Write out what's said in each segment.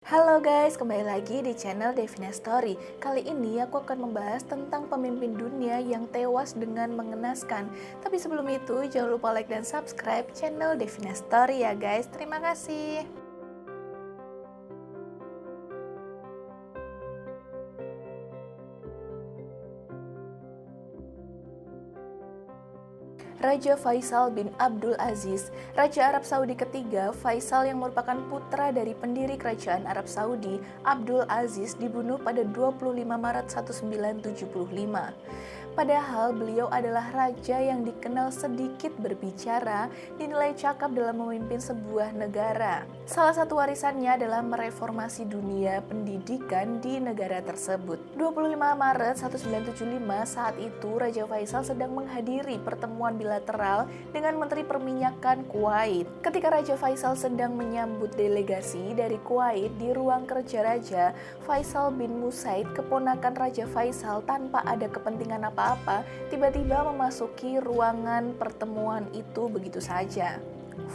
Halo guys, kembali lagi di channel Devina Story. Kali ini aku akan membahas tentang pemimpin dunia yang tewas dengan mengenaskan. Tapi sebelum itu, jangan lupa like dan subscribe channel Devina Story ya guys. Terima kasih. Raja Faisal bin Abdul Aziz, Raja Arab Saudi ketiga. Faisal yang merupakan putra dari pendiri Kerajaan Arab Saudi, Abdul Aziz, dibunuh pada 25 Maret 1975. Padahal beliau adalah raja yang dikenal sedikit berbicara, dinilai cakap dalam memimpin sebuah negara. Salah satu warisannya adalah mereformasi dunia pendidikan di negara tersebut. 25 Maret 1975, saat itu Raja Faisal sedang menghadiri pertemuan bilateral dengan Menteri Perminyakan Kuwait. Ketika Raja Faisal sedang menyambut delegasi dari Kuwait di ruang kerja raja, Faisal bin Musaid, keponakan Raja Faisal, tanpa ada kepentingan apa-apa, tiba-tiba memasuki ruangan pertemuan itu begitu saja.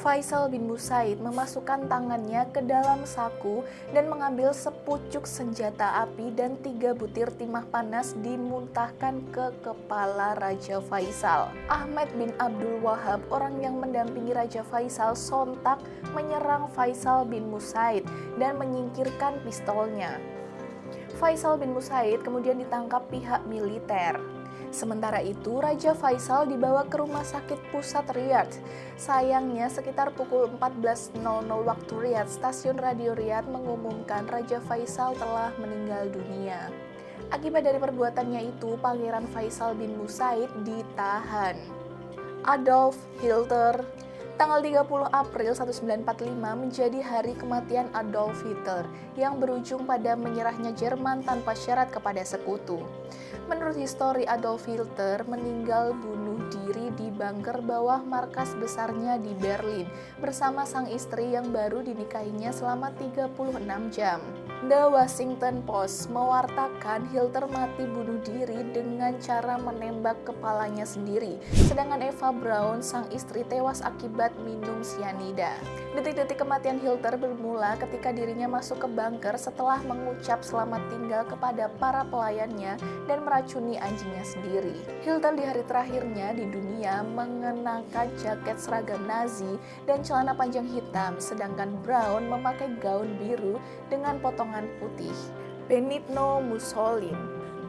Faisal bin Musaid memasukkan tangannya ke dalam saku dan mengambil sepucuk senjata api dan 3 butir timah panas dimuntahkan ke kepala Raja Faisal. Ahmad bin Abdul Wahab, orang yang mendampingi Raja Faisal, sontak menyerang Faisal bin Musaid dan menyingkirkan pistolnya. Faisal bin Musaid kemudian ditangkap pihak militer. Sementara itu, Raja Faisal dibawa ke rumah sakit pusat Riyadh. Sayangnya, sekitar pukul 14.00 waktu Riyadh, stasiun radio Riyadh mengumumkan Raja Faisal telah meninggal dunia. Akibat dari perbuatannya itu, Pangeran Faisal bin Musaid ditahan. Adolf Hitler. Tanggal 30 April 1945 menjadi hari kematian Adolf Hitler yang berujung pada menyerahnya Jerman tanpa syarat kepada sekutu. Menurut histori, Adolf Hitler meninggal bunuh diri di bunker bawah markas besarnya di Berlin bersama sang istri yang baru dinikahinya selama 36 jam. The Washington Post mewartakan Hitler mati bunuh diri dengan cara menembak kepalanya sendiri, sedangkan Eva Braun, sang istri, tewas akibat minum sianida. Detik-detik kematian Hitler bermula ketika dirinya masuk ke bunker setelah mengucap selamat tinggal kepada para pelayannya dan meracuni anjingnya sendiri. Hitler di hari terakhirnya di dunia mengenakan jaket seragam Nazi dan celana panjang hitam, sedangkan Braun memakai gaun biru dengan potongan putih.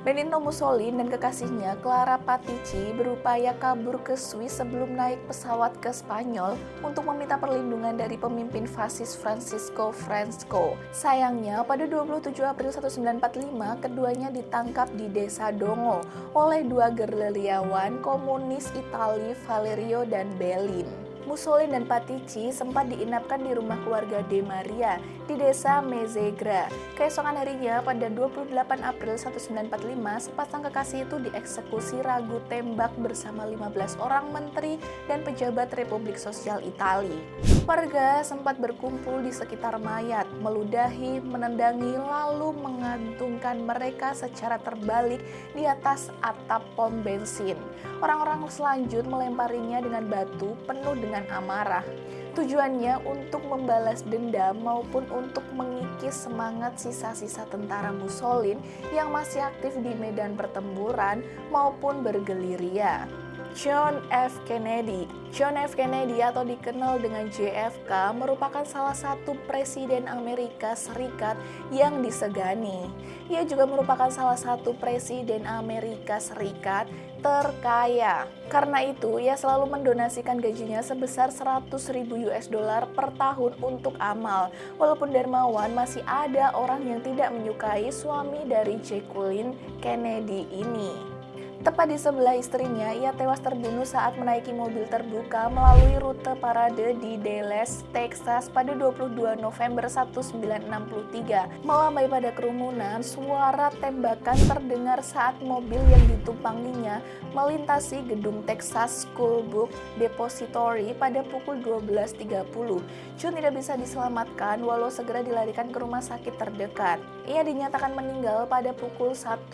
Benito Mussolini dan kekasihnya Clara Pattici berupaya kabur ke Swiss sebelum naik pesawat ke Spanyol untuk meminta perlindungan dari pemimpin fasis Francisco Franco. Sayangnya, pada 27 April 1945, keduanya ditangkap di desa Dongo oleh 2 gerilyawan komunis Italia, Valerio dan Bellin. Mussolini dan Pattici sempat diinapkan di rumah keluarga De Maria di desa Mezzegra. Keesokan harinya, pada 28 April 1945, sepasang kekasih itu dieksekusi ragu tembak bersama 15 orang menteri dan pejabat Republik Sosial Italia. Warga sempat berkumpul di sekitar mayat, meludahi, menendangi, lalu mengantungkan mereka secara terbalik di atas atap pom bensin. Orang-orang selanjut melemparinya dengan batu penuh dengan amarah. Tujuannya untuk membalas dendam maupun untuk mengikis semangat sisa-sisa tentara Mussolini yang masih aktif di medan pertempuran maupun bergerilya. John F. Kennedy atau dikenal dengan JFK merupakan salah satu presiden Amerika Serikat yang disegani. Ia juga merupakan salah satu presiden Amerika Serikat terkaya. Karena itu, ia selalu mendonasikan gajinya sebesar 100.000 US dollar per tahun untuk amal. Walaupun dermawan, masih ada orang yang tidak menyukai suami dari Jacqueline Kennedy ini. Tepat di sebelah istrinya, ia tewas terbunuh saat menaiki mobil terbuka melalui rute parade di Dallas, Texas pada 22 November 1963. Melambai pada kerumunan, suara tembakan terdengar saat mobil yang ditumpanginya melintasi gedung Texas School Book Depository pada pukul 12.30. John tidak bisa diselamatkan walau segera dilarikan ke rumah sakit terdekat. Ia dinyatakan meninggal pada pukul 1.00,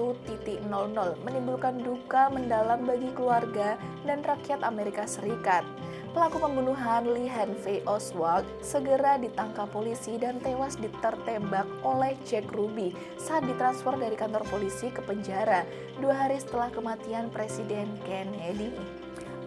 menimbulkan duka mendalam bagi keluarga dan rakyat Amerika Serikat. Pelaku pembunuhan Lee Harvey Oswald segera ditangkap polisi dan tewas ditertembak oleh Jack Ruby saat ditransfer dari kantor polisi ke penjara 2 hari setelah kematian Presiden Kennedy.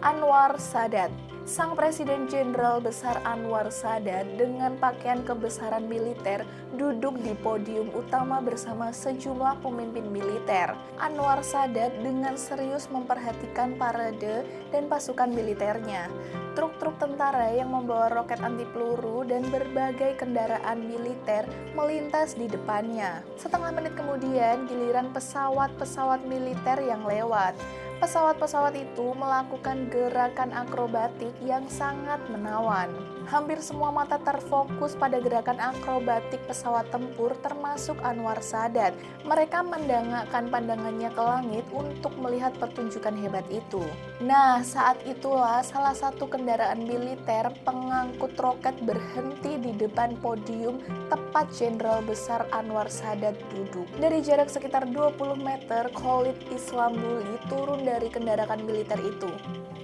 Anwar Sadat. Sang Presiden Jenderal Besar Anwar Sadat dengan pakaian kebesaran militer duduk di podium utama bersama sejumlah pemimpin militer. Anwar Sadat dengan serius memperhatikan parade dan pasukan militernya. Truk-truk tentara yang membawa roket anti peluru dan berbagai kendaraan militer melintas di depannya. Setengah menit kemudian giliran pesawat-pesawat militer yang lewat. Pesawat-pesawat itu melakukan gerakan akrobatik yang sangat menawan. Hampir semua mata terfokus pada gerakan akrobatik pesawat tempur termasuk Anwar Sadat. Mereka mendangakkan pandangannya ke langit untuk melihat pertunjukan hebat itu. Nah, saat itulah salah satu kendaraan militer pengangkut roket berhenti di depan podium tepat Jenderal Besar Anwar Sadat duduk. Dari jarak sekitar 20 meter, Khalid Islambuli turun dari kendaraan militer itu.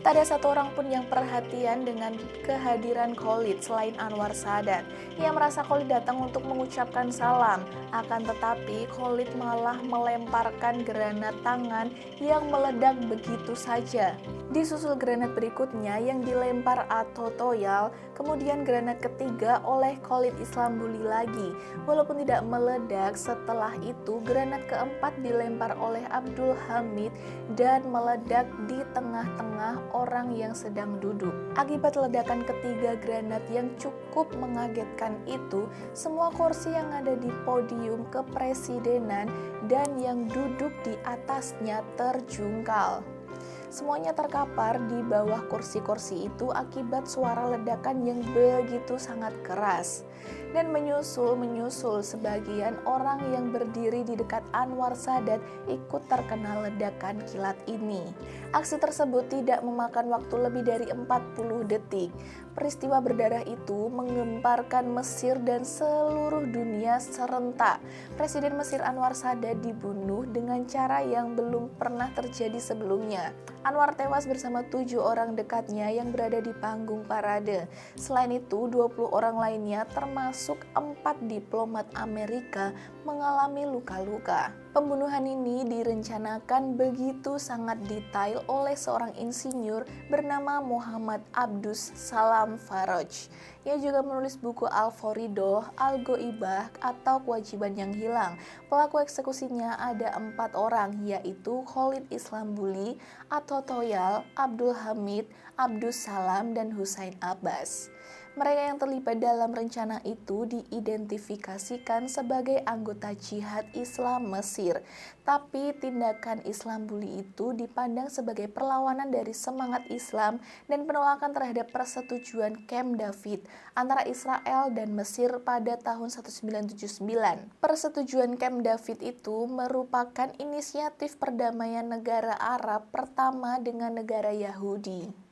Tak ada satu orang pun yang perhatian dengan kehadiran Khalid selain Anwar Sadat. Ia merasa Khalid datang untuk mengucapkan salam, akan tetapi Khalid malah melemparkan granat tangan yang meledak begitu saja. Disusul granat berikutnya yang dilempar Ato Toyal, kemudian granat ketiga oleh Khalid Islambuli lagi. Walaupun tidak meledak, setelah itu granat keempat dilempar oleh Abdul Hamid dan meledak di tengah-tengah orang yang sedang duduk. Akibat ledakan ketiga granat yang cukup mengagetkan itu, semua kursi yang ada di podium kepresidenan dan yang duduk di atasnya terjungkal. Semuanya terkapar di bawah kursi-kursi itu akibat suara ledakan yang begitu sangat keras. Dan menyusul sebagian orang yang berdiri di dekat Anwar Sadat ikut terkena ledakan kilat ini. Aksi tersebut tidak memakan waktu lebih dari 40 detik. Peristiwa berdarah itu menggemparkan Mesir dan seluruh dunia serentak. Presiden Mesir Anwar Sadat dibunuh dengan cara yang belum pernah terjadi sebelumnya. Anwar tewas bersama 7 orang dekatnya yang berada di panggung parade. Selain itu, 20 orang lainnya termasuk 4 diplomat Amerika mengalami luka-luka. Pembunuhan ini direncanakan begitu sangat detail oleh seorang insinyur bernama Muhammad Abdus Salam Faraj. Ia juga menulis buku Al-Faridoh, Al-Ghaibah atau Kewajiban yang Hilang. Pelaku eksekusinya ada 4 orang, yaitu Khalid Islambuli, Ato Toyal, Abdul Hamid, Abdus Salam, dan Husain Abbas. Mereka yang terlibat dalam rencana itu diidentifikasikan sebagai anggota jihad Islam Mesir. Tapi tindakan Islambuli itu dipandang sebagai perlawanan dari semangat Islam dan penolakan terhadap persetujuan Camp David antara Israel dan Mesir pada tahun 1979. Persetujuan Camp David itu merupakan inisiatif perdamaian negara Arab pertama dengan negara Yahudi.